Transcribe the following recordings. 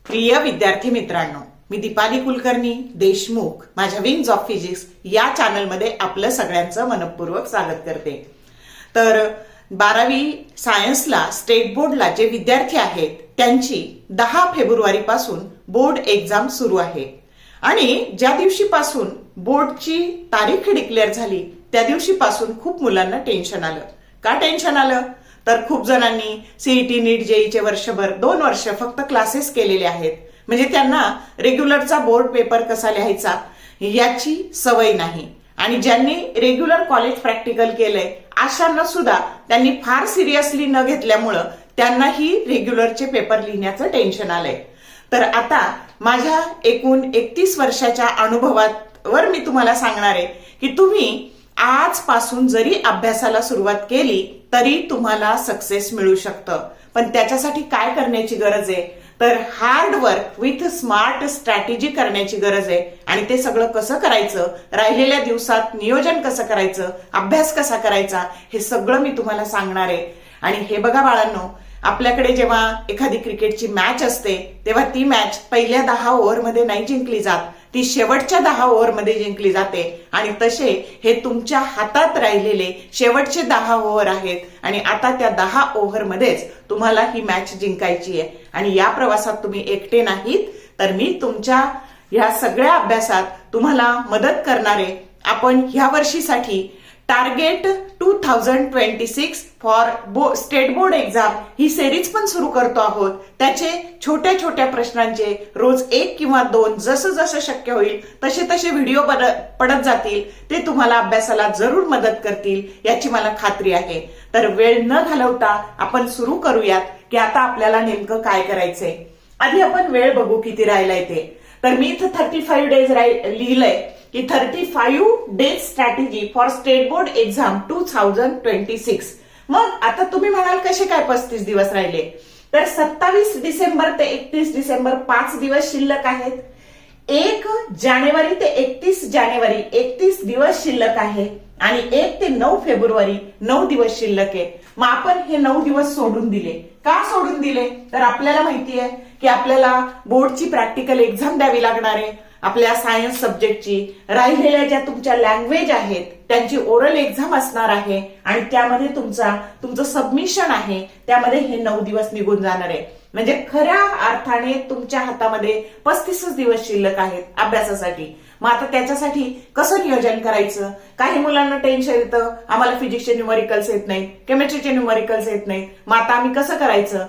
प्रिय विद्यार्थी मित्रांनो, मी दीपाली कुलकर्णी देशमुख माझ्या विंग्स ऑफ फिजिक्स या चॅनलमध्ये आपलं सगळ्यांचं मनपूर्वक स्वागत करते। तर 12वी सायन्सला स्टेट बोर्डला जे विद्यार्थी आहेत त्यांची 10 फेब्रुवारी पासून बोर्ड एक्झाम सुरू आहे आणि ज्या दिवशीपासून बोर्डची तारीख डिक्लेअर झाली त्या दिवशीपासून खूप मुलांना टेन्शन आलं। का टेन्शन आलं तर खूप जणांनी सीईटी नीट जेईचे वर्षभर 2 वर्ष फक्त क्लासेस केलेले आहेत, म्हणजे त्यांना रेग्युलरचा बोर्ड पेपर कसा लिहायचा याची सवय नाही आणि ज्यांनी रेग्युलर कॉलेज प्रॅक्टिकल केलंय अशांना सुद्धा त्यांनी फार सिरियसली न घेतल्यामुळं त्यांनाही रेग्युलरचे पेपर लिहिण्याचं टेन्शन आलंय। तर आता माझ्या एकूण 31 वर्षाच्या अनुभवावर मी तुम्हाला सांगणार आहे की तुम्ही आजपासून जरी अभ्यासाला सुरुवात केली तरी तुम्हाला सक्सेस मिळू शकतं, पण त्याच्यासाठी काय करण्याची गरज आहे तर hard work with smart strategy करण्याची गरज आहे। आणि ते सगळं कसं करायचं, राहिलेल्या दिवसात नियोजन कसं करायचं, अभ्यास कसा करायचा हे सगळं मी तुम्हाला सांगणार आहे। आणि हे बघा बाळांनो, आपल्याकडे जेव्हा एखादी क्रिकेटची मॅच असते तेव्हा ती मॅच पहिल्या 10 ओव्हरमध्ये नाही जिंकली जात, ती शेवटच्या 10 ओव्हरमध्ये जिंकली जाते। आणि तसे हे तुमच्या हातात राहिलेले शेवटचे 10 ओव्हर आहेत आणि आता त्या 10 ओव्हरमध्येच तुम्हाला ही मॅच जिंकायची आहे। आणि या प्रवासात तुम्ही एकटे नाहीत, तर मी तुमच्या या सगळ्या अभ्यासात तुम्हाला मदत करणारे आपण ह्या वर्षीसाठी target 2026 for state board exam ही सिरीज पण सुरू करतो आहोत। त्याचे छोट्या छोट्या प्रश्नांचे रोज 1 किंवा 2 जसं जसं शक्य होईल तसे तसे व्हिडिओ पडत जातील, ते तुम्हाला अभ्यासाला जरूर मदत करतील याची मला खात्री आहे। तर वेळ न घालवता आपण सुरू करूयात की आता आपल्याला नेमकं काय करायचंय। आधी आपण वेळ बघू किती राहिलाय ते। तर मी इथं 35 डेज लिहिलंय की 35 days strategy for state board exam 2026। मग आता तुम्ही म्हणाल कसे काय 35 दिवस राहिले, तर 27 डिसेंबर ते 31 डिसेंबर 5 दिवस शिल्लक आहेत। 1 जानेवारी ते 31 जानेवारी 31 दिवस शिल्लक आहे आणि 1 ते 9 फेब्रुवारी 9 दिवस शिल्लक आहे। मग आपण हे 9 दिवस सोडून दिले। का सोडून दिले तर आपल्याला माहिती आहे की आपल्याला बोर्डची प्रॅक्टिकल एक्झाम द्यावी लागणार आहे, आपल्या सायन्स सब्जेक्टची राहिलेल्या ज्या तुमच्या लँग्वेज आहेत त्यांची ओरल एक्झाम असणार आहे आणि त्यामध्ये तुमचं सबमिशन आहे, त्यामध्ये हे 9 दिवस निघून जाणार आहे। म्हणजे खऱ्या अर्थाने तुमच्या हातामध्ये 35 दिवस शिल्लक आहेत अभ्यासासाठी। मग आता त्याच्यासाठी कसं नियोजन करायचं। काही मुलांना टेन्शन येतं, आम्हाला फिजिक्सचे न्यूमरिकल्स येत नाहीत, केमिस्ट्रीचे न्यूमरिकल्स येत नाहीत, मग आता आम्ही कसं करायचं।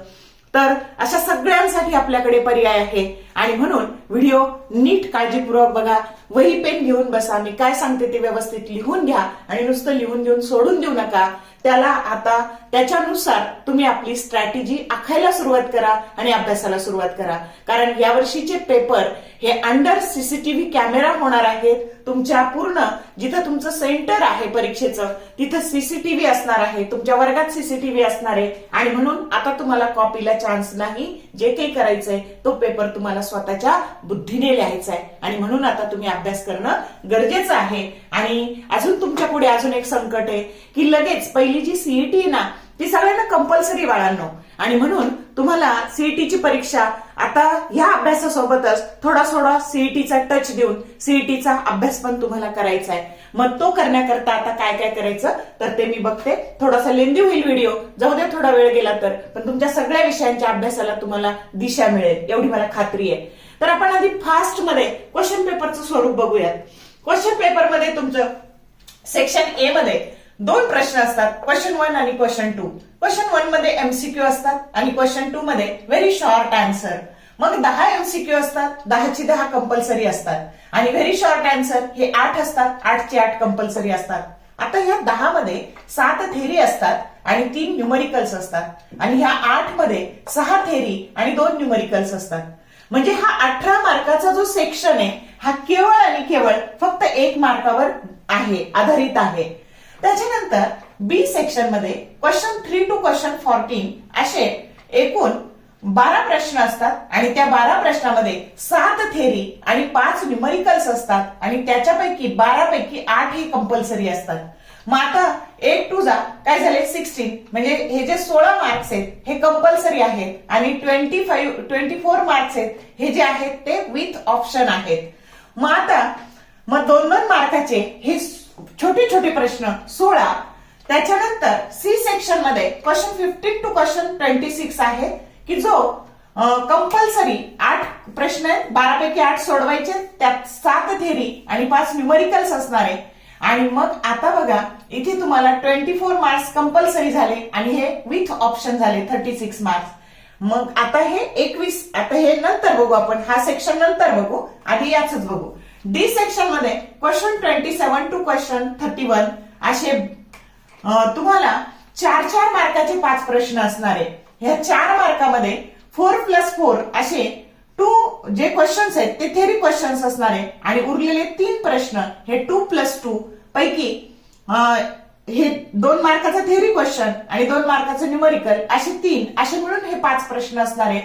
तर अशा सगळ्यांसाठी आपल्याकडे पर्याय आहे आणि म्हणून व्हिडिओ नीट काळजीपूर्वक बघा, वही पेन घेऊन बसा, मी काय सांगते ते व्यवस्थित लिहून घ्या आणि नुसतं लिहून घेऊन सोडून देऊ नका। त्याला आता त्याच्यानुसार तुम्ही आपली स्ट्रॅटेजी आखायला सुरुवात करा आणि अभ्यासाला सुरुवात करा, कारण यावर्षीचे पेपर हे अंडर सीसीटीव्ही कॅमेरा होणार आहेत। तुमच्या पूर्ण जिथं तुमचं सेंटर आहे परीक्षेचं तिथं सीसीटीव्ही असणार आहे, तुमच्या वर्गात सीसीटीव्ही असणार आहे आणि म्हणून आता तुम्हाला कॉपीला चान्स नाही। जे काही करायचंय तो पेपर तुम्हाला स्वतःच्या बुद्धीने लिहायचा आहे आणि म्हणून आता तुम्ही अभ्यास करणं गरजेचं आहे। आणि अजून तुमच्या पुढे अजून एक संकट आहे की लगेच पहिली जी सीईटी आहे ना ती सगळ्यांना कंपल्सरी बाळांनो, आणि म्हणून तुम्हाला सीईटीची परीक्षा आता ह्या अभ्यासासोबतच थोडा सीईटीचा टच देऊन सीईटीचा अभ्यास पण तुम्हाला करायचा आहे। मग तो करण्याकरता आता काय काय करायचं तर ते मी बघते। थोडासा लेंदी होईल व्हिडिओ, जाऊ दे थोडा वेळ गेला तर, पण तुमच्या सगळ्या विषयांच्या अभ्यासाला तुम्हाला दिशा मिळेल एवढी मला खात्री आहे। तर आपण आधी फास्ट मध्ये क्वेश्चन पेपरचं स्वरूप बघूयात। क्वेश्चन पेपरमध्ये तुमचं सेक्शन ए मध्ये 2 प्रश्न असतात, क्वेश्चन 1 आणि क्वेश्चन 2। क्वेश्चन 1 मध्ये एमसीक्यू असतात आणि क्वेश्चन 2 मध्ये व्हेरी शॉर्ट आन्सर। मग 10 एमसीक्यू असतात, 10ची 10 कंपल्सरी असतात आणि व्हेरी शॉर्ट आन्सर हे 8 असतात, 8ची 8 कंपल्सरी असतात। आता ह्या 10 मध्ये 7 थेरी असतात आणि 3 न्यूमरिकल्स असतात आणि ह्या 8 मध्ये 6 थेरी आणि 2 न्यूमरिकल्स असतात। म्हणजे हा 18 मार्काचा जो सेक्शन आहे हा केवळ आणि केवळ फक्त 1 मार्कावर आहे, आधारित आहे। त्याच्यानंतर बी सेक्शन मध्ये क्वेश्चन 3 टू क्वेश्चन 14 असे एकूण 12 प्रश्न असतात आणि त्या 12 प्रश्नामध्ये 7 थेरी आणि 5 न्यूमरिकल्स असतात आणि त्याच्यापैकी 12 पैकी 8 हे कंपल्सरी असतात। मग आता 8 टू जा काय झाले 16, म्हणजे हे जे 16 मार्क्स आहेत हे कंपल्सरी आहेत आणि 24 मार्क्स आहेत हे जे आहेत ते विथ ऑप्शन आहेत. मग 2-2 मार्काचे हे छोटे छोटे प्रश्न 16. त्याच्यानंतर सी सेक्शन मध्ये क्वेश्चन 15 टू क्वेश्चन 26 आहे की जो कंपल्सरी 8 प्रश्न आहेत, 12 पैकी 8 सोडवायचे, त्यात 7 थेरी आणि 5 न्यूमेरिकल्स असणार आहे. आणि मग आता बघा इथे तुम्हाला 24 मार्क्स कंपल्सरी झाले आणि हे विथ ऑप्शन झाले 36 मार्क्स. मग आता हे 21, आता हे नंतर बघू आपण, हा सेक्शन नंतर बघू, आधी याच बघू. डी सेक्शन मध्ये क्वेश्चन 27 टू क्वेश्चन 31 असे तुम्हाला 4 मार्काचे 5 प्रश्न असणार आहे. ह्या 4 मार्कामध्ये 4+4 असे 2 जे क्वेश्चन्स आहेत ते थेरी क्वेश्चन्स असणार आहे आणि उरलेले 3 प्रश्न हे 2+2 पैकी हे 2 मार्काचा थेरी क्वेश्चन आणि 2 मार्काचं न्यूमेरिकल असे 3 असे मिळून हे 5 प्रश्न असणार आहे.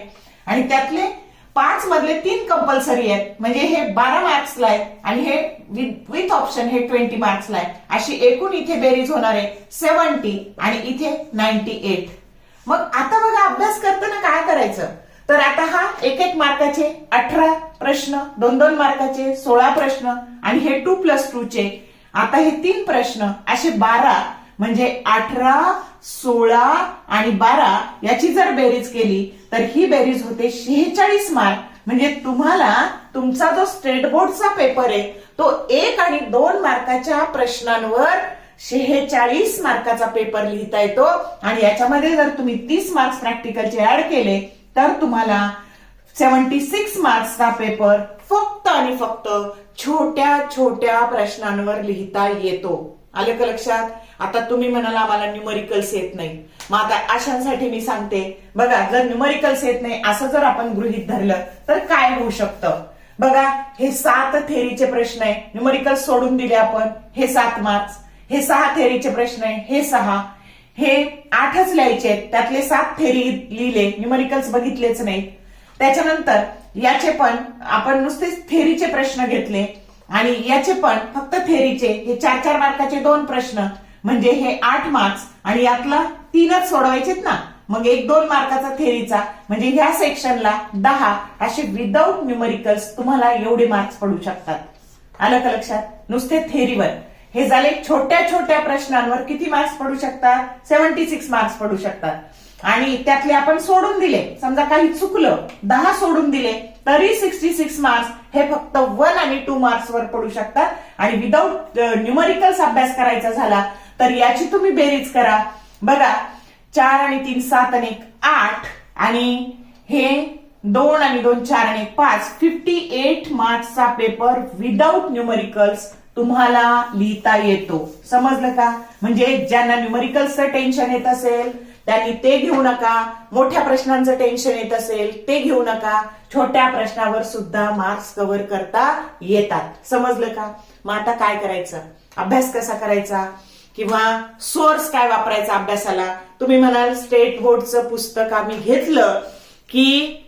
आणि त्यातले 5 मधले 3 कंपल्सरी आहेत, म्हणजे हे 12 मार्क्सला आहेत आणि हे विथ ऑप्शन हे 20 मार्क्सला आहे. अशी एकूण इथे बेरीज होणार आहे 70 आणि इथे 98. मग आता बघा अभ्यास करताना काय करायचं, तर आता हा 1-1 मार्काचे 18 प्रश्न, 2-2 मार्काचे 16 प्रश्न आणि हे 2+2 चे आता हे 3 प्रश्न असे 12, म्हणजे 18, 16 आणि 12 याची जर बेरीज केली तर ही बेरीज होते 46 मार्क. म्हणजे तुम्हाला तुमचा जो स्टेट बोर्डचा पेपर आहे तो 1 आणि 2 मार्काच्या प्रश्नांवर 46 मार्काचा पेपर लिहिता येतो. आणि याच्यामध्ये जर तुम्ही 30 मार्क्स प्रॅक्टिकलचे ऍड केले तर तुम्हाला 76 मार्क्सचा पेपर फक्त आणि फक्त छोट्या छोट्या प्रश्नांवर लिहिता येतो. आलं का लक्षात? आता तुम्ही म्हणाल आम्हाला न्यूमरिकल्स येत नाही, मग आता अशांसाठी मी सांगते बघा, जर न्यूमरिकल्स येत नाही असं जर आपण गृहीत धरलं तर काय होऊ शकतं. बघा हे 7 थेरीचे प्रश्न आहे, न्यूमरिकल्स सोडून दिले आपण, हे 7 मार्क्स. हे 6 थेरीचे प्रश्न आहे, हे 6. हे 8च लिहायचे आहेत, त्यातले 7 थेरी लिहिले, न्यूमरिकल्स बघितलेच नाही. त्याच्यानंतर याचे पण आपण नुसतेच थेरीचे प्रश्न घेतले आणि याचे पण फक्त थेरीचे हे 4 मार्काचे 2 प्रश्न, म्हणजे हे 8 मार्क्स आणि यातला 3च सोडवायचेत ना. मग 1-2 मार्काचा थेरीचा, म्हणजे ह्या सेक्शनला 10 असे विदाऊट न्यूमरिकल्स तुम्हाला एवढे मार्क्स पडू शकतात. आलं का लक्षात? नुसते थेरीवर. हे झाले छोट्या छोट्या प्रश्नांवर किती मार्क्स पडू शकतात, 76 मार्क्स पडू शकतात. आणि त्यातले आपण सोडून दिले, समजा काही चुकलं, 10 सोडून दिले तरी 66 मार्क्स हे फक्त 1 आणि 2 मार्क्स वर पडू शकतात. आणि विदाऊट न्यूमरिकल्स अभ्यास करायचा झाला तर याची तुम्ही बेरीज करा. बघा 4 आणि 3 7 आणि 1 8 आणि हे 2 आणि 2 4 आणि 1 5 58 मार्क्सचा पेपर विदाऊट न्यूमरिकल्स तुम्हाला लिहिता येतो. समजलं का? म्हणजे ज्यांना न्यूमरिकल्सचं टेन्शन येत असेल त्यांनी ते घेऊ नका, मोठ्या प्रश्नांचं टेन्शन येत असेल ते घेऊ नका, छोट्या प्रश्नावर सुद्धा मार्क्स कव्हर करता येतात. समजलं का? मग आता काय करायचं, अभ्यास कसा करायचा किंवा सोर्स काय वापरायचा अभ्यासाला. तुम्ही म्हणाल स्टेट बोर्डचं पुस्तक आम्ही घेतलं की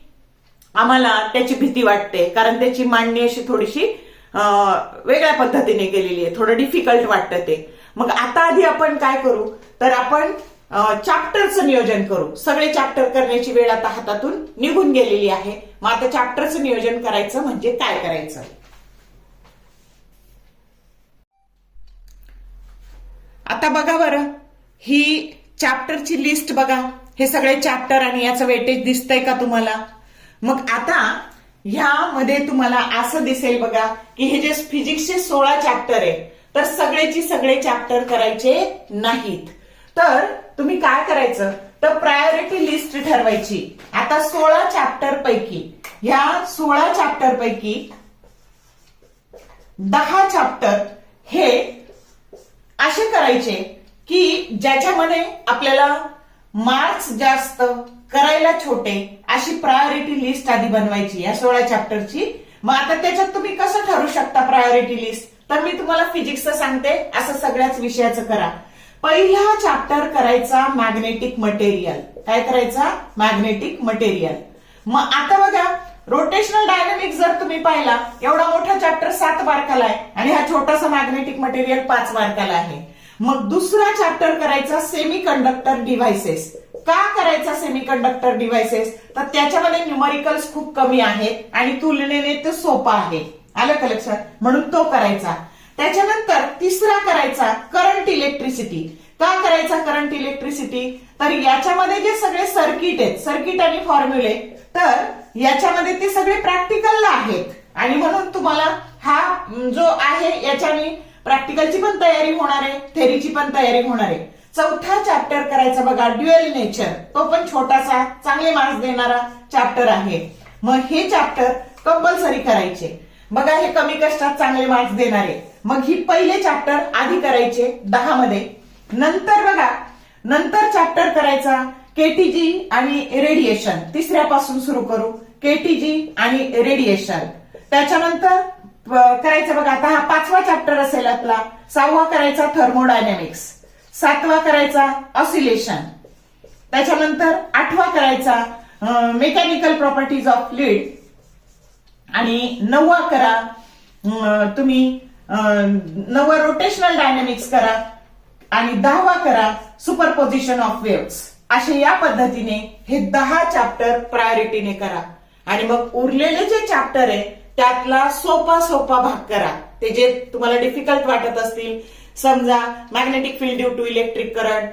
आम्हाला त्याची भीती वाटते, कारण त्याची मांडणी अशी थोडीशी वेगळ्या पद्धतीने केलेली आहे, थोडं डिफिकल्ट वाटतं ते. मग आता आधी आपण काय करू, तर आपण चॅप्टरचं नियोजन करू. सगळे चॅप्टर करण्याची वेळ आता हातातून निघून गेलेली आहे. मग आता चॅप्टरचं नियोजन करायचं म्हणजे काय करायचं. आता बघा बरं, ही चॅप्टरची लिस्ट बघा, हे सगळे चॅप्टर आणि याचं वेटेज दिसतंय का तुम्हाला. मग आता ह्यामध्ये तुम्हाला असं दिसेल बघा की हे जे फिजिक्सचे 16 चॅप्टर आहे तर सगळेची सगळे चॅप्टर करायचे नाहीत. तर तुम्ही काय करायचं, तर प्रायोरिटी लिस्ट ठरवायची. आता 16 चॅप्टर पैकी, ह्या 16 चॅप्टर पैकी 10 चॅप्टर हे असे करायचे की ज्याच्यामध्ये आपल्याला मार्क्स जास्त, करायला छोटे, अशी प्रायोरिटी लिस्ट आधी बनवायची या 16 चॅप्टरची. मग आता त्याच्यात तुम्ही कसं ठरवू शकता प्रायोरिटी लिस्ट, तर मी तुम्हाला फिजिक्सचं सांगते, असं सगळ्याच विषयाचं करा. पहिला चॅप्टर करायचा मॅग्नेटिक मटेरियल. काय करायचा? Magnetic material. मग आता बघा रोटेशनल डायनामिक्स जर तुम्ही पाहिला, एवढा मोठा चॅप्टर 7 मार्काला आहे आणि हा छोटासा मॅग्नेटिक मटेरियल 5 मार्काला आहे. मग दुसरा चॅप्टर करायचा सेमी कंडक्टर डिव्हाइसेस. का करायचा सेमी कंडक्टर डिव्हाइसेस? तर त्याच्यामध्ये न्यूमरिकल्स खूप कमी आहेत आणि तुलनेने ते सोपा आहे. आलं का लक्षात? म्हणून तो करायचा. त्याच्यानंतर तिसरा करायचा करंट इलेक्ट्रिसिटी. का करायचा करंट इलेक्ट्रिसिटी? तर याच्यामध्ये जे सगळे सर्किट आहेत, सर्किट आणि फॉर्म्युले, तर याच्यामध्ये ते सगळे प्रॅक्टिकलला आहेत आणि म्हणून तुम्हाला हा जो आहे याच्याने प्रॅक्टिकलची पण तयारी होणार आहे, थेरीची पण तयारी होणार आहे. चौथा चॅप्टर करायचा बघा ड्युअल नेचर. तो पण छोटासा चांगले मार्क्स देणारा चॅप्टर आहे. मग हे चॅप्टर कंपल्सरी करायचे. बघा हे कमी कष्टात चांगले मार्क्स देणारे. मग ही पहिले चॅप्टर आधी करायचे 10 मध्ये. नंतर बघा नंतर चॅप्टर करायचा केटीजी आणि रेडिएशन. तिसऱ्यापासून सुरू करू. केटीजी आणि रेडिएशन. त्याच्यानंतर करायचं बघा आता हा 5वा चॅप्टर असेल आपला. 6वा करायचा थर्मोडायनॅमिक्स. 7वा करायचा ऑसिलेशन. त्याच्यानंतर 8वा करायचा मेकॅनिकल प्रॉपर्टीज ऑफ लीड आणि 9वा करा तुम्ही 9वा रोटेशनल डायनॅमिक्स करा आणि 10वा करा सुपरपोजिशन ऑफ वेव्स. असे या पद्धतीने हे 10 चॅप्टर प्रायोरिटीने करा आणि मग उरलेले जे चॅप्टर आहे त्यातला सोपा सोपा भाग करा. ते जे तुम्हाला डिफिकल्ट वाटत असतील, समजा magnetic field due to electric current,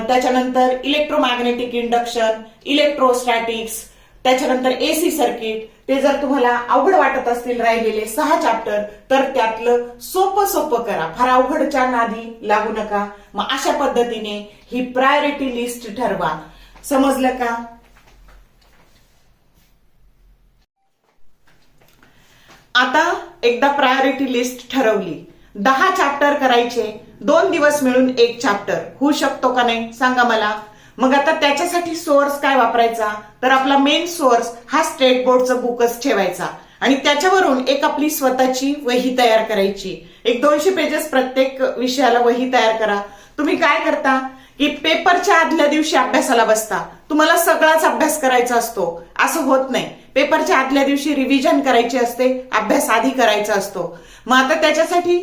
त्याच्यानंतर इलेक्ट्रोमॅग्नेटिक इंडक्शन, इलेक्ट्रोस्टॅटिक्स, त्याच्यानंतर एसी सर्किट, ते जर तुम्हाला अवघड वाटत असतील राहिलेले 6 चॅप्टर तर त्यातलं सोपं सोपं करा. फार अवघडच्या नादी लागू नका. मग अशा पद्धतीने ही प्रायोरिटी लिस्ट ठरवा. समजलं का? आता एकदा प्रायोरिटी लिस्ट ठरवली, 10 चॅप्टर करायचे, 2 दिवस मिळून 1 चॅप्टर होऊ शकतो का नाही सांगा मला. मग आता त्याच्यासाठी सोर्स काय वापरायचा? तर आपला मेन सोर्स हा स्टेट बोर्डचं बुकच ठेवायचा आणि त्याच्यावरून एक आपली स्वतःची वही तयार करायची. एक 200 पेजेस प्रत्येक विषयाला वही तयार करा. तुम्ही काय करता की पेपरच्या आदल्या दिवशी अभ्यासाला बसता. तुम्हाला सगळाच अभ्यास करायचा असतो असं होत नाही. पेपरच्या आदल्या दिवशी रिव्हिजन करायची असते, अभ्यास आधी करायचा असतो. मग आता त्याच्यासाठी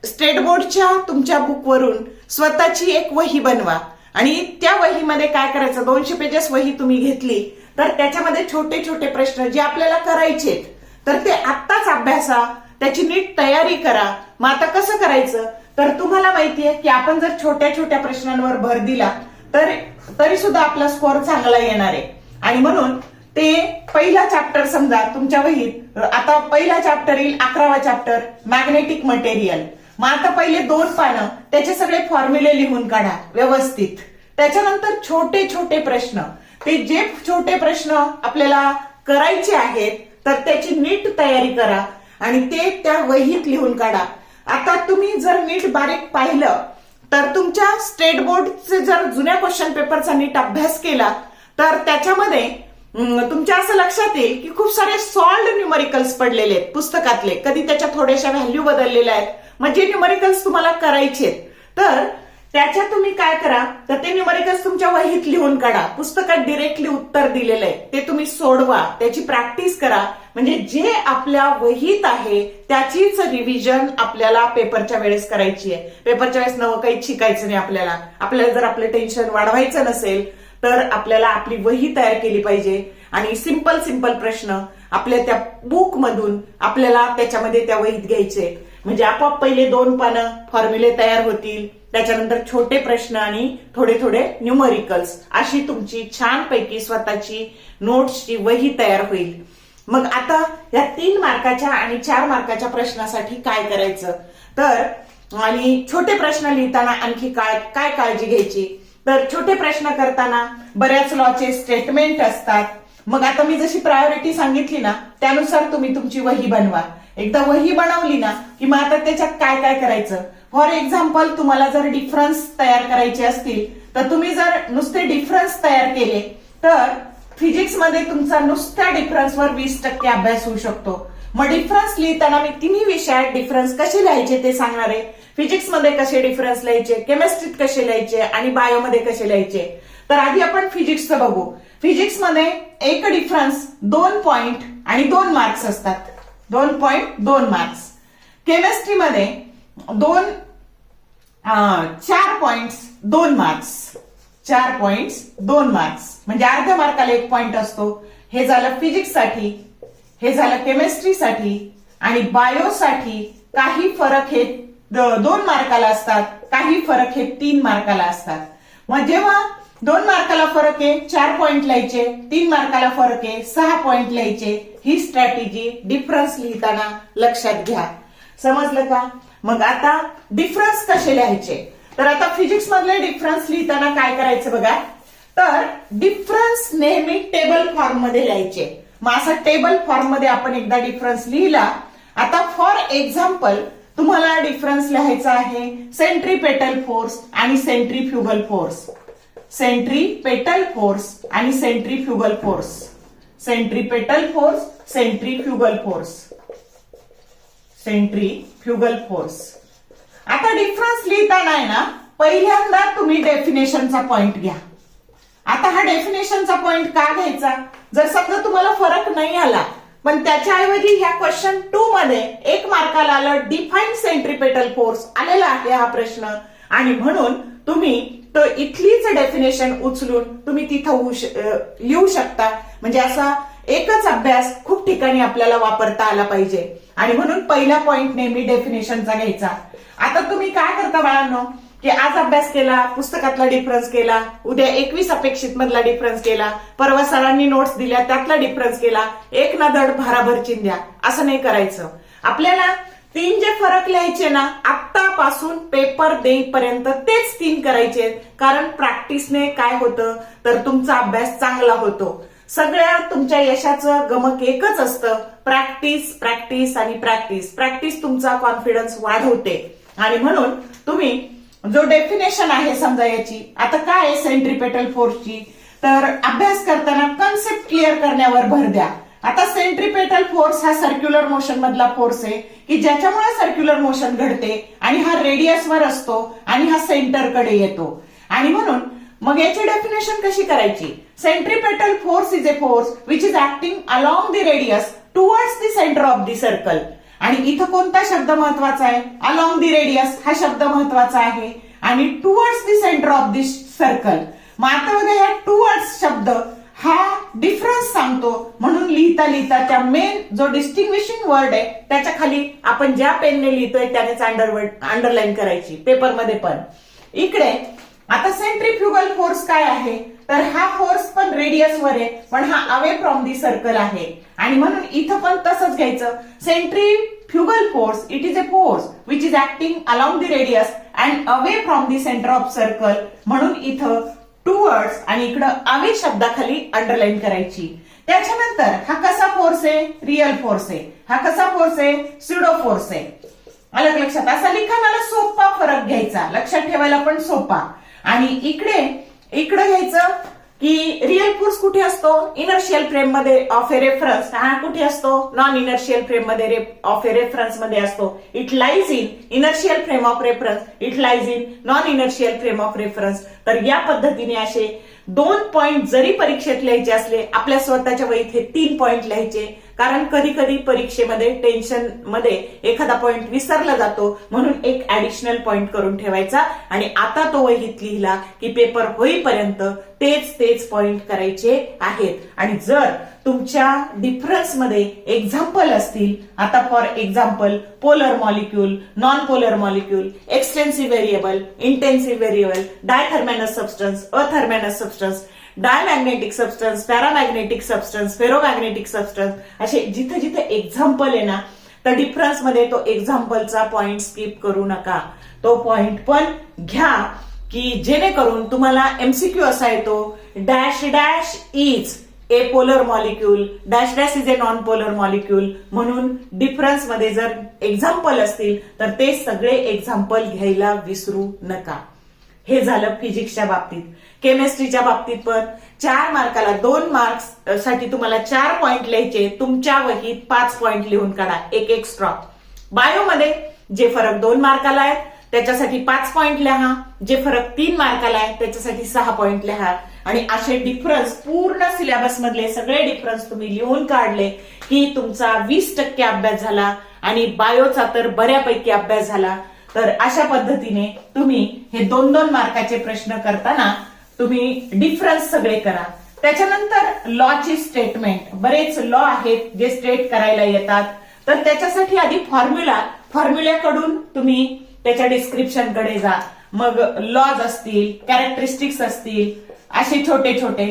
स्टेट बोर्डच्या तुमच्या बुकवरून स्वतःची एक वही बनवा आणि त्या वहीमध्ये काय करायचं, 200 पेजेस वही तुम्ही घेतली तर त्याच्यामध्ये छोटे छोटे प्रश्न जे आपल्याला करायचे तर ते आत्ताच अभ्यासा, त्याची नीट तयारी करा. मग आता कसं करायचं तर तुम्हाला माहितीये की आपण जर छोट्या छोट्या प्रश्नांवर भर दिला तर तरी सुद्धा आपला स्कोअर चांगला येणार आहे. आणि म्हणून ते पहिला चॅप्टर समजा तुमच्या वहीत, आता पहिला चॅप्टर येईल 11वा चॅप्टर मॅग्नेटिक मटेरियल. मग आता पहिले 2 पानं त्याचे सगळे फॉर्म्युले लिहून काढा व्यवस्थित. त्याच्यानंतर छोटे छोटे प्रश्न, ते जे छोटे प्रश्न आपल्याला करायचे आहेत तर त्याची नीट तयारी करा आणि ते त्या वहीत लिहून काढा. आता तुम्ही जर नीट बारीक पाहिलं तर तुमच्या स्टेट बोर्डचे जर जुन्या क्वेश्चन पेपरचा नीट अभ्यास केला तर त्याच्यामध्ये तुमच्या असं लक्षात येईल की खूप सारे सॉल्व्ड न्यूमरिकल्स पडलेले आहेत पुस्तकातले. कधी त्याच्या थोड्याशा व्हॅल्यू बदललेल्या आहेत. मग जे न्यूमरिकल्स तुम्हाला करायचे तर त्याच्या तुम्ही काय करा तर ते न्यूमरिकल्स तुमच्या वहीत लिहून काढा. पुस्तकात डिरेक्टली उत्तर दिलेलं आहे ते तुम्ही सोडवा, त्याची प्रॅक्टिस करा. म्हणजे जे आपल्या वहीत आहे त्याचीच रिव्हिजन आपल्याला पेपरच्या वेळेस करायची आहे. पेपरच्या वेळेस नवं काही शिकायचं नाही आपल्याला. आपल्याला जर आपलं टेन्शन वाढवायचं नसेल तर आपल्याला आपली वही तयार केली पाहिजे आणि सिंपल प्रश्न आपल्या त्या बुक मधून आपल्याला त्याच्यामध्ये त्या वहीत घ्यायचे. म्हणजे आपोआप पहिले 2 पानं फॉर्म्युले तयार होतील, त्याच्यानंतर छोटे प्रश्न आणि थोडे थोडे न्यूमरिकल्स, अशी तुमची छानपैकी स्वतःची नोट्सची वही तयार होईल. मग आता या 3 मार्काच्या आणि 4 मार्काच्या प्रश्नासाठी काय करायचं तर, आणि छोटे प्रश्न लिहिताना आणखी काय काळजी घ्यायची तर छोटे प्रश्न करताना बऱ्याच लॉचे स्टेटमेंट असतात. मग आता मी जशी प्रायोरिटी सांगितली ना त्यानुसार तुम्ही तुमची वही बनवा. एकदा वही बनवली ना की मग आता त्याच्यात काय काय करायचं. फॉर एक्झाम्पल तुम्हाला जर डिफरन्स तयार करायचे असतील तर तुम्ही जर नुसते डिफरन्स तयार केले तर फिजिक्स मध्ये तुमचा नुसत्या डिफरन्सवर 20% अभ्यास होऊ शकतो. मग डिफरन्स लिहिताना मी 3 विषयात डिफरन्स कसे लिहायचे ते सांगणार आहे. फिजिक्स मध्ये कसे डिफरन्स लिहायचे, केमिस्ट्रीत कसे लिहायचे आणि बायोमध्ये कसे लिहायचे. तर आधी आपण फिजिक्सचं बघू. फिजिक्स मध्ये एक डिफरन्स 2 पॉइंट आणि 2 मार्क्स असतात. 2 पॉइंट 2 मार्क्स. केमिस्ट्रीमध्ये 2 4 पॉइंट्स 2 मार्क्स, 4 पॉइंट्स 2 मार्क्स म्हणजे अर्ध्या मार्काला 1 पॉइंट असतो. हे झालं फिजिक्स साठी, हे झालं केमिस्ट्री साठी. आणि बायो साठी काही फरक हे 2 मार्काला असतात, काही फरक हे 3 मार्काला असतात. मग जेव्हा 2 मार्काला फरक आहे 4 पॉइंट लिहायचे, 3 मार्काला फरक आहे 6 पॉइंट लिहायचे. ही स्ट्रॅटेजी डिफरन्स लिहिताना लक्षात घ्या. समजलं का? मग आता डिफरन्स कसे लिहायचे, तर आता फिजिक्स मधले डिफरन्स लिहिताना काय करायचं बघा. तर डिफरन्स नेहमी टेबल फॉर्म मध्ये लिहायचे. मग असा टेबल फॉर्म मध्ये आपण एकदा डिफरन्स लिहिला. आता फॉर एक्झाम्पल तुम्हाला डिफरन्स लिहायचा आहे सेंट्रीपेटल फोर्स आणि सेंट्रीफ्युगल फोर्स. सेंट्रीपेटल फोर्स आणि centrifugal force. Centripetal force, centrifugal force, centrifugal force. आता डिफरन्स लिहिताना आहे ना, पहिल्यांदा तुम्ही डेफिनेशनचा पॉइंट घ्या. आता हा डेफिनेशनचा पॉइंट का घ्यायचा, जर समजा तुम्हाला फरक नाही आला पण त्याच्याऐवजी ह्या क्वेश्चन 2 मध्ये 1 मार्काला आलं डिफाईन सेंट्रीपेटल फोर्स आलेला आहे हा प्रश्न, आणि म्हणून तुम्ही तो इथलीच डेफिनेशन उचलून तुम्ही तिथं लिहू शकता. म्हणजे असा एकच अभ्यास खूप ठिकाणी आपल्याला वापरता आला पाहिजे, आणि म्हणून पहिला पॉइंट नेहमी डेफिनेशनचा घ्यायचा. आता तुम्ही काय करता बाळांनो, की आज अभ्यास केला, पुस्तकातला डिफरन्स केला, उद्या 21 अपेक्षित मधला डिफरन्स केला, परवा सरांनी नोट्स दिल्या त्यातला डिफरन्स केला, एक ना धड भाराभर चिंध्या. असं नाही करायचं. आपल्याला 3 जे फरक लिहायचे ना, आत्तापासून पेपर देईपर्यंत तेच 3 करायचे. कारण प्रॅक्टिसने काय होतं, तर तुमचा अभ्यास चांगला होतो. सगळ्या तुमच्या यशाचं गमक एकच असतं, प्रॅक्टिस, प्रॅक्टिस आणि प्रॅक्टिस. प्रॅक्टिस तुमचा कॉन्फिडन्स वाढवते. आणि म्हणून तुम्ही जो डेफिनेशन आहे समजा याची, आता काय आहे सेंट्रीपेटल फोर्सची, तर अभ्यास करताना कन्सेप्ट क्लिअर करण्यावर भर द्या. आता सेंट्रीपेटल फोर्स हा सर्क्युलर मोशन मधला फोर्स आहे की ज्याच्यामुळे सर्क्युलर मोशन घडते, आणि हा रेडियसवर असतो आणि हा सेंटरकडे येतो. आणि म्हणून मग याची डेफिनेशन कशी करायची, centripetal force is a force which is acting along the radius towards the centre of the circle. आणि इथं कोणता शब्द महत्वाचा आहे, अलॉंग द रेडियस हा शब्द महत्वाचा आहे, आणि towards the centre of the circle. मग आता बघा या टुवर्ड्स शब्द हा डिफरन्स सांगतो, म्हणून लिहिता लिहिता त्या मेन जो डिस्टिंग्विशिंग वर्ड आहे त्याच्या खाली आपण ज्या पेनने लिहितोय त्यानेच अंडरलाईन करायची पेपरमध्ये पण. इकडे आता सेंट्रीफ्युगल फोर्स काय आहे, तर हा फोर्स पण रेडियसवर आहे पण हा अवे फ्रॉम दी सर्कल आहे, आणि म्हणून इथं पण तसंच घ्यायचं. Centrifugal force it is a force which is acting along the radius and away from the centre of circle, म्हणून इथं टुवर्ड्स आणि इकडं अवे शब्दाखाली अंडरलाईन करायची. त्याच्यानंतर हा कसा फोर्स आहे, रिअल फोर्स आहे. हा कसा फोर्स आहे, स्युडो फोर्स आहे. अलग लक्षात. असा लिखाणाला सोपा फरक घ्यायचा, लक्षात ठेवायला पण सोपा. आणि इकडे घ्यायचं की रिअल फोर्स कुठे असतो, इनर्शियल फ्रेम मध्ये ऑफ ए रेफरन्स. हा कुठे असतो, नॉन इनर्शियल फ्रेम मध्ये ऑफ ए रेफरन्स मध्ये असतो. It lies in inertial frame of reference, it lies in non inertial frame of reference. तर या पद्धतीने असे 2 पॉइंट जरी परीक्षेत लिहायचे असले, आपल्या स्वतःच्या वहीत हे 3 पॉइंट लिहायचे. कारण कधी कधी परीक्षेमध्ये टेन्शन मध्ये एखादा पॉइंट विसरला जातो, म्हणून एक ऍडिशनल पॉइंट करून ठेवायचा. आणि आता तो वहीत लिहिला की पेपर होईपर्यंत तेच पॉइंट करायचे आहेत. आणि जर तुमच्या डिफरन्स मध्ये एक्झाम्पल असतील, आता for example polar molecule, non polar molecule, extensive variable, intensive variable, diathermanous substance, athermanous substance, diamagnetic substance, paramagnetic substance, ferromagnetic substance, असे जिथे जिथे एक्झाम्पल आहे ना, तर डिफरन्स मध्ये तो एक्झाम्पलचा पॉइंट स्किप करू नका. तो पॉइंट पण घ्या की जेणेकरून तुम्हाला एमसीक्यू असा येतो, dash dash is a polar molecule, dash dash is a non polar molecule. म्हणून डिफरन्स मध्ये जर एक्झाम्पल असतील तर ते सगळे एक्झाम्पल घ्यायला विसरू नका. हे झालं फिजिक्सच्या बाबतीत. केमिस्ट्रीच्या बाबतीत पण 4 मार्काला 2 मार्क्स साठी तुम्हाला 4 पॉइंट लिहायचे. तुमच्या वहीत 5 पॉइंट लिहून काढा, एक एक्स्ट्रा. बायोमध्ये जे फरक 2 मार्काला आहेत त्याच्यासाठी 5 पॉइंट लिहा, जे फरक 3 मार्काला आहे त्याच्यासाठी 6 पॉइंट लिहा. आणि असे डिफरन्स पूर्ण सिलेबस मधले सगळे डिफरन्स तुम्ही लिहून काढले की तुमचा 20% अभ्यास झाला, आणि बायोचा तर बऱ्यापैकी अभ्यास झाला. तर अशा पद्धतीने तुम्ही हे 2-2 मार्काचे प्रश्न करताना तुम्ही डिफरन्स सगळे करा. त्याच्यानंतर लॉची स्टेटमेंट, बरेच लॉ आहेत जे स्टेट करायला येतात. तर त्याच्यासाठी आधी फॉर्म्युल्याकडून तुम्ही त्याच्या डिस्क्रिप्शनकडे जा. मग लॉज असतील, कॅरेक्टरिस्टिक्स असतील, असे छोटे छोटे.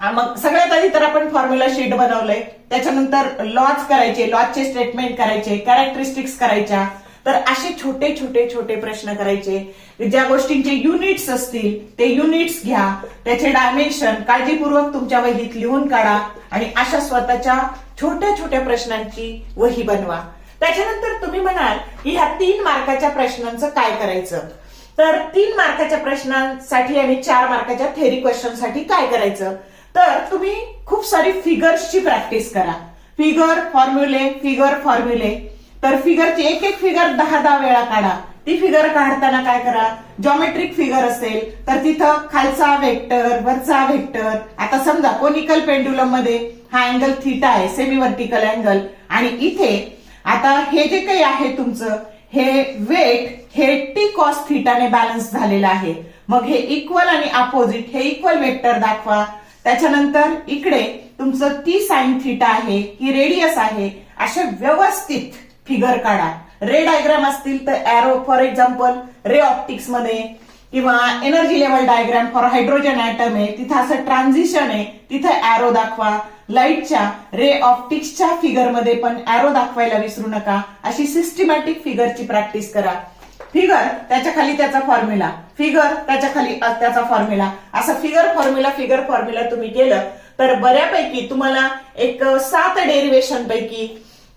मग सगळ्यात आधी तर आपण फॉर्म्युला शीट बनवलंय. त्याच्यानंतर लॉज करायचे, लॉजचे स्टेटमेंट करायचे, कॅरेक्टरिस्टिक्स करायच्या. तर असे छोटे छोटे छोटे प्रश्न करायचे. ज्या गोष्टींचे युनिट्स असतील ते युनिट्स घ्या, त्याचे डायमेन्शन काळजीपूर्वक तुमच्या वहीत लिहून काढा आणि अशा स्वतःच्या छोट्या छोट्या प्रश्नांची वही बनवा. त्याच्यानंतर तुम्ही म्हणाल की ह्या 3 मार्काच्या प्रश्नांचं काय करायचं. तर 3 मार्काच्या प्रश्नांसाठी आणि 4 मार्काच्या थेरी क्वेश्चनसाठी काय करायचं. तर तुम्ही खूप सारी फिगर्सची प्रॅक्टिस करा. फिगर फॉर्म्युले. तर फिगरची एक फिगर 10 वेळा काढा. ती फिगर काढताना काय करा, जॉमेट्रिक फिगर असेल तर तिथं खालचा वेक्टर, वरचा वेक्टर. आता समजा कोनिकल पेंड्युलम मध्ये हा अँगल थीटा आहे, सेमी व्हर्टिकल अँगल, आणि इथे आता हे जे काही आहे तुमचं हे वेट हे टी कॉस थीटाने बॅलन्स झालेलं आहे. मग हे इक्वल आणि अपोजिट हे इक्वल वेक्टर दाखवा. त्याच्यानंतर इकडे तुमचं टी साइन थीटा आहे, ही रेडियस आहे. असे व्यवस्थित फिगर काढा. रे डायग्राम असतील तर arrow, for example ray optics मध्ये, किंवा energy level diagram for hydrogen atom आहे, तिथं असं ट्रान्झिशन आहे, तिथं एरो दाखवा. लाईटच्या रे ऑप्टिक्सच्या फिगर मध्ये पण एरो दाखवायला विसरू नका. अशी सिस्टमॅटिक फिगरची प्रॅक्टिस करा. फिगर त्याच्या खाली त्याचा फॉर्म्युला, फिगर त्याच्या खाली त्याचा फॉर्म्युला, असं फिगर फॉर्म्युला तुम्ही केलं तर बऱ्यापैकी तुम्हाला एक 7 डेरिवेशन पैकी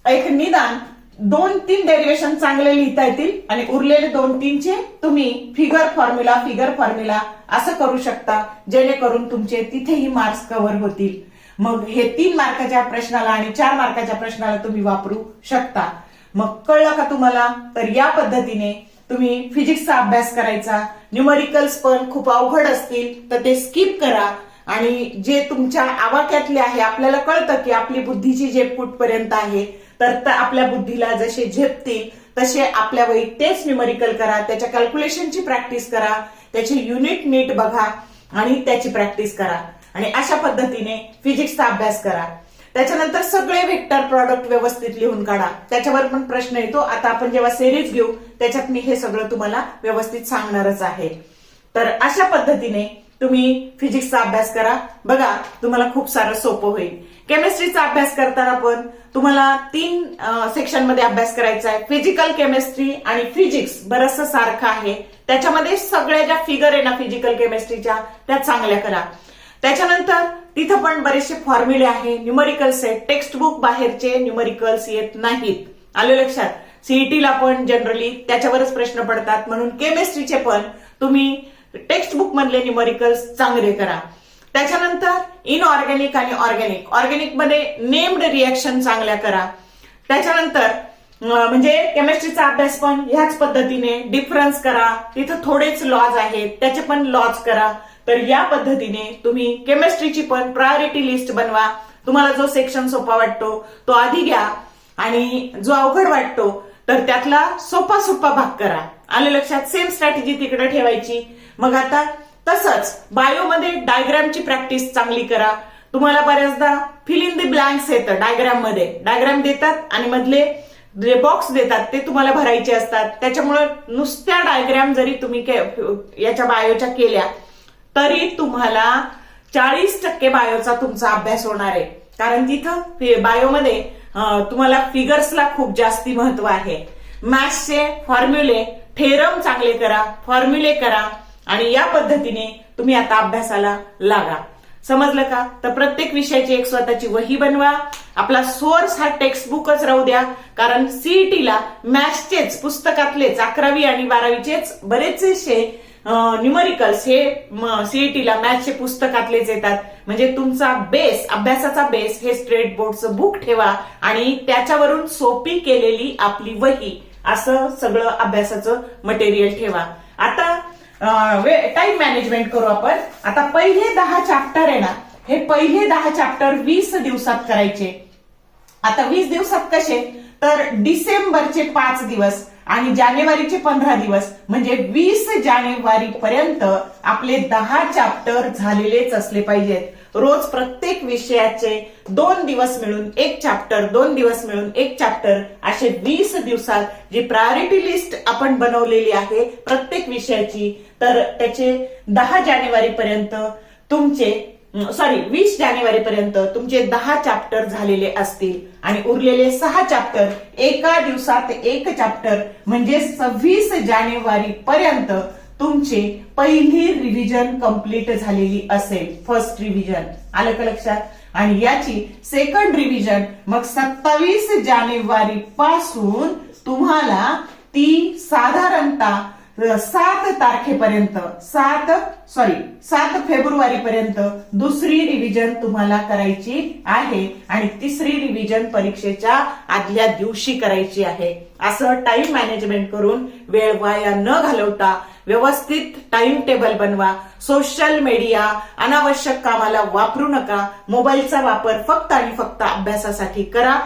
एक निदान 2-3 डेरिवेशन चांगले लिहिता येतील आणि उरलेले 2-3चे तुम्ही फिगर फॉर्म्युला असं करू शकता, जेणेकरून तुमचे तिथेही मार्क्स कव्हर होतील. मग हे 3 मार्काच्या प्रश्नाला आणि 4 मार्काच्या प्रश्नाला तुम्ही वापरू शकता. मग कळलं का तुम्हाला. तर या पद्धतीने तुम्ही फिजिक्सचा अभ्यास करायचा. न्यूमरिकल्स पण खूप अवघड असतील तर ते स्किप करा आणि जे तुमच्या आवाक्यातले आहे, आपल्याला कळतं की आपली बुद्धीची झेप कुठपर्यंत आहे, तर आपल्या बुद्धीला जसे झेपतील तसे आपल्या वहीत तेच न्यूमरिकल करा. त्याच्या कॅल्क्युलेशनची प्रॅक्टिस करा, त्याचे युनिट नीट बघा आणि त्याची प्रॅक्टिस करा आणि अशा पद्धतीने फिजिक्सचा अभ्यास करा. त्याच्यानंतर सगळे वेक्टर प्रॉडक्ट व्यवस्थित लिहून काढा. त्याच्यावर पण प्रश्न येतो. आता आपण जेव्हा सिरीज घेऊ त्याच्यात मी हे सगळं तुम्हाला व्यवस्थित सांगणारच आहे. तर अशा पद्धतीने तुम्ही फिजिक्सचा अभ्यास करा. बघा तुम्हाला खूप सारं सोपं होईल. केमिस्ट्रीचा अभ्यास करताना पण तुम्हाला 3 सेक्शन मध्ये अभ्यास करायचा आहे. फिजिकल केमिस्ट्री आणि फिजिक्स बरंचसं सारखं आहे. त्याच्यामध्ये सगळ्या ज्या फिगर आहे ना फिजिकल केमिस्ट्रीच्या त्या चांगल्या करा. त्याच्यानंतर तिथं पण बरेचसे फॉर्म्युले आहे, न्यूमरिकल्स आहेत. टेक्स्ट बुक बाहेरचे न्यूमरिकल्स येत नाहीत. आलं लक्षात. सीईटीला पण जनरली त्याच्यावरच प्रश्न पडतात, म्हणून केमिस्ट्रीचे पण तुम्ही टेक्स्ट बुक मधले न्यूमरिकल्स चांगले करा. त्याच्यानंतर इनऑर्गॅनिक आणि ऑर्गॅनिक मध्ये नेम्ड रिएक्शन चांगल्या करा. त्याच्यानंतर म्हणजे केमिस्ट्रीचा अभ्यास पण ह्याच पद्धतीने डिफरन्स करा. तिथं थोडेच लॉज आहेत, त्याचे पण लॉज करा. तर या पद्धतीने तुम्ही केमिस्ट्रीची पण प्रायोरिटी लिस्ट बनवा. तुम्हाला जो सेक्शन सोपा वाटतो तो आधी घ्या आणि जो अवघड वाटतो तर त्यातला सोपा भाग करा. आलं लक्षात. सेम स्ट्रॅटेजी तिकडे ठेवायची. मग आता तसंच बायोमध्ये डायग्रामची प्रॅक्टिस चांगली करा. तुम्हाला बऱ्याचदा फिल इन द ब्लँक्स येतं डायग्राम मध्ये. डायग्राम देतात आणि मधले जे बॉक्स देतात ते तुम्हाला भरायचे असतात. त्याच्यामुळे नुसत्या डायग्राम जरी तुम्ही याच्या बायोच्या केल्या तरी तुम्हाला 40% बायोचा तुमचा अभ्यास होणार आहे. कारण तिथं बायोमध्ये तुम्हाला फिगर्सला खूप जास्ती महत्व आहे. मॅथ्सचे फॉर्म्युले, थेरम चांगले करा, फॉर्म्युले करा आणि या पद्धतीने तुम्ही आता अभ्यासाला लागा. समजलं का. तर प्रत्येक विषयाची एक स्वतःची वही बनवा. आपला सोर्स हा टेक्स्ट बुकच राहू द्या, कारण सीईटीला मॅथ्सचेच पुस्तकातलेच 11वी आणि 12वीचेच बरेचसे न्यूमरिकल्स हे सीईटीला मॅथ्सचे पुस्तकातलेच येतात. म्हणजे तुमचा बेस, अभ्यासाचा बेस हे स्ट्रेट बोर्डचं बुक ठेवा आणि त्याच्यावरून सोपी केलेली आपली वही, असं सगळं अभ्यासाचं मटेरियल ठेवा. आता टाइम मॅनेजमेंट करू आपण. आता पहिले 10 चॅप्टर आहे ना, हे पहिले 10 चॅप्टर 20 दिवसात करायचे. आता 20 दिवसात कसे, तर डिसेंबरचे 5 दिवस आणि जानेवारीचे 15 दिवस म्हणजे 20 जानेवारी पर्यंत आपले 10 चॅप्टर झालेलेच असले पाहिजेत। रोज प्रत्येक विषयाचे 2 दिवस मिळून एक चॅप्टर, 2 दिवस मिळून एक चॅप्टर, असे 20 दिवसात जी प्रायोरिटी लिस्ट आपण बनवलेली आहे प्रत्येक विषयाची, तर त्याचे 10 जानेवारी पर्यंत तुमचे 20 जानेवारी पर्यंत तुमचे 10 चॅप्टर झालेले असतील आणि उरलेले 6 चॅप्टर एका दिवसात एक चॅप्टर म्हणजे 26 जानेवारी पर्यंत तुमची पहिली रिव्हिजन कंप्लीट झालेली असेल। फर्स्ट रिव्हिजन आलं का लक्षात? आणि याची सेकंड रिव्हिजन मग 27 जानेवारी पासून तुम्हाला ती साधारणतः 7 फेब्रुवारी पर्यंत दुसरी रिव्हिजन तुम्हाला करायची आहे आणि तिसरी रिव्हिजन परीक्षेच्या आदल्या दिवशी करायची आहे। असं टाइम मॅनेजमेंट करून वेळ वाया न घालवता व्यवस्थित टाइम टेबल बनवा। सोशल मीडिया अनावश्यक कामाला वापरू नका। मोबाईलचा वापर फक्त आणि फक्त अभ्यासासाठी करा।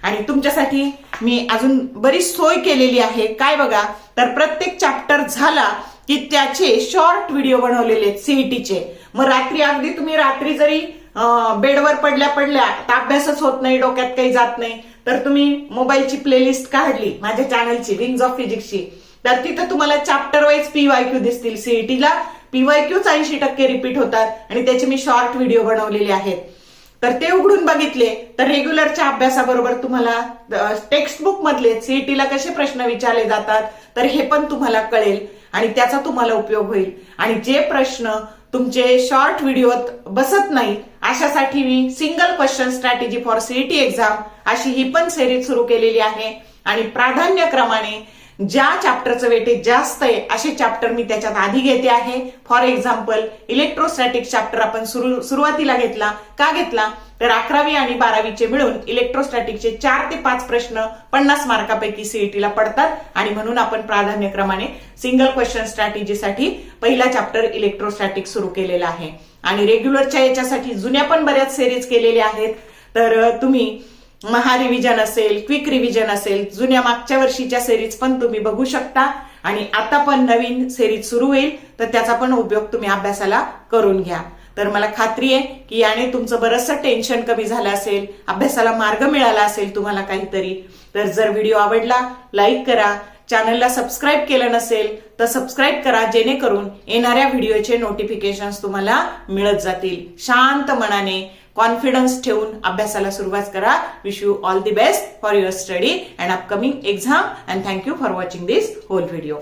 आणि तुमच्यासाठी मी अजून बरीच सोय केलेली आहे। काय बघा, तर प्रत्येक चॅप्टर झाला की त्याचे शॉर्ट व्हिडिओ बनवलेले आहेत सीईटीचे। मग रात्री अगदी तुम्ही रात्री जरी बेडवर पडल्या अभ्यासच होत नाही, डोक्यात काही जात नाही, तर तुम्ही मोबाईलची प्लेलिस्ट काढली माझ्या चॅनलची विंग्स ऑफ फिजिक्सची, तर तिथं तुम्हाला चॅप्टर वाईज पीवायक्यू दिसतील। सीईटीला पीवायक्यूच 80% रिपीट होतात आणि त्याचे मी शॉर्ट व्हिडिओ बनवलेले आहेत। तर ते उघडून बघितले तर रेग्युलरच्या अभ्यासाबरोबर तुम्हाला टेक्स्टबुक मधले सीईटीला कसे प्रश्न विचारले जातात तर हे पण तुम्हाला कळेल आणि त्याचा तुम्हाला उपयोग होईल। आणि जे प्रश्न तुमचे शॉर्ट व्हिडिओत बसत नाही अशासाठी मी single question strategy for CET exam अशी ही पण सिरीज सुरू केलेली आहे। आणि प्राधान्यक्रमाने ज्या चॅप्टरचं वेटेज जास्त आहे असे चॅप्टर मी त्याच्यात आधी घेते आहे। फॉर एक्झाम्पल इलेक्ट्रोस्टॅटिक चॅप्टर आपण सुरुवातीला घेतला। का घेतला तर 11वी आणि 12वीचे मिळून इलेक्ट्रोस्टॅटिकचे 4 ते 5 प्रश्न 50 मार्कापैकी सीईटीला पडतात आणि म्हणून आपण प्राधान्यक्रमाने सिंगल क्वेश्चन स्ट्रॅटेजीसाठी पहिला चॅप्टर इलेक्ट्रोस्टॅटिक सुरू केलेला आहे। आणि रेग्युलरच्या याच्यासाठी जुन्या पण बऱ्याच सिरीज केलेल्या आहेत। तर तुम्ही महारिव्हिजन असेल, क्विक रिव्हिजन असेल, जुन्या मागच्या वर्षीच्या सिरीज पण तुम्ही बघू शकता। आणि आता पण नवीन सिरीज सुरू होईल तर त्याचा पण उपयोग तुम्ही अभ्यासाला करून घ्या। तर मला खात्री आहे की याने तुमचं बरंचसं टेन्शन कमी झालं असेल, अभ्यासाला मार्ग मिळाला असेल तुम्हाला काहीतरी। तर जर व्हिडिओ आवडला लाईक करा, चॅनलला सबस्क्राईब केलं नसेल तर सबस्क्राईब करा, जेणेकरून येणाऱ्या व्हिडिओचे नोटिफिकेशन्स तुम्हाला मिळत जातील। शांत मनाने कॉन्फिडन्स ठेवून अभ्यासाला सुरुवात करा। Wish you all the best for your study and upcoming exam and thank you for watching this whole video.